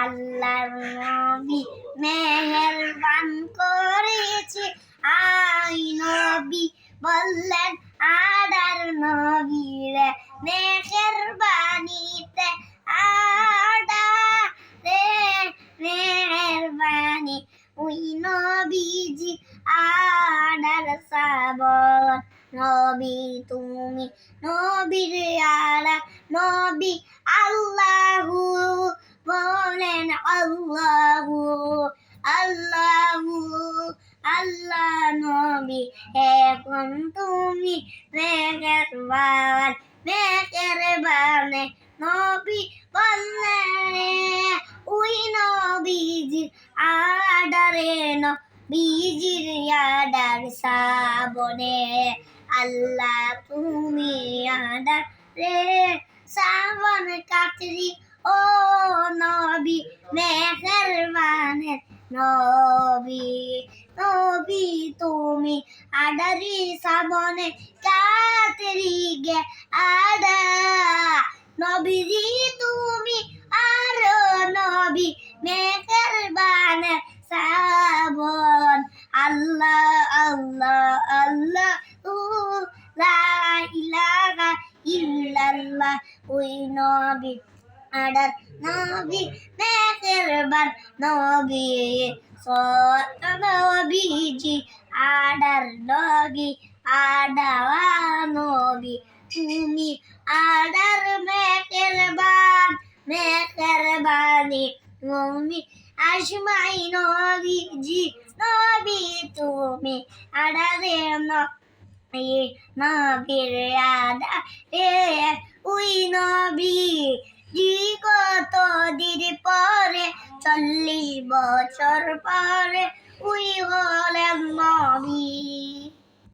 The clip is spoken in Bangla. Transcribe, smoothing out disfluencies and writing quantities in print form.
আল্লাহর নবী মেহেরবান করেছে আই নবী বললেন আদার নবীরে মেহেরবানিতে আডা রে মেহেরবানি ওই নবীজি আডার সাবন নবী তুমি নবীর আলা নবী আল্লাহু বলেন আল্লাহু আল্লাহু আল্লাহ নবী এখন তুমি মেহেরবান মেহেরবানে নবী বললেন ওই নবীজি আডারে নবীজির আডার সাবনে আল্লাহ তুমি আডার রে সাবন কাতরি ও নবী মেহেরবানের নবী নবী তুমি আডারি সাবনে কাতরি গে আডা নবীজি তুমি আর নবী মেহেরবানের সাবন আল্লাহ আল্লাহ আল্লাহ লা ইলাহা ইল্লাল্লাহ ওই নবী আডার নবী মেহেরবান নবী নবীজি আডার নবী আডাওয়া নবী তুমি আডার মেহেরবান মেহেরবানি নবী আজমাই নবীজি নবী তুমি আডারে নবীর আডা রে ওই নবী জি কত দিন পরে 40 বছর পরে ওই হলেন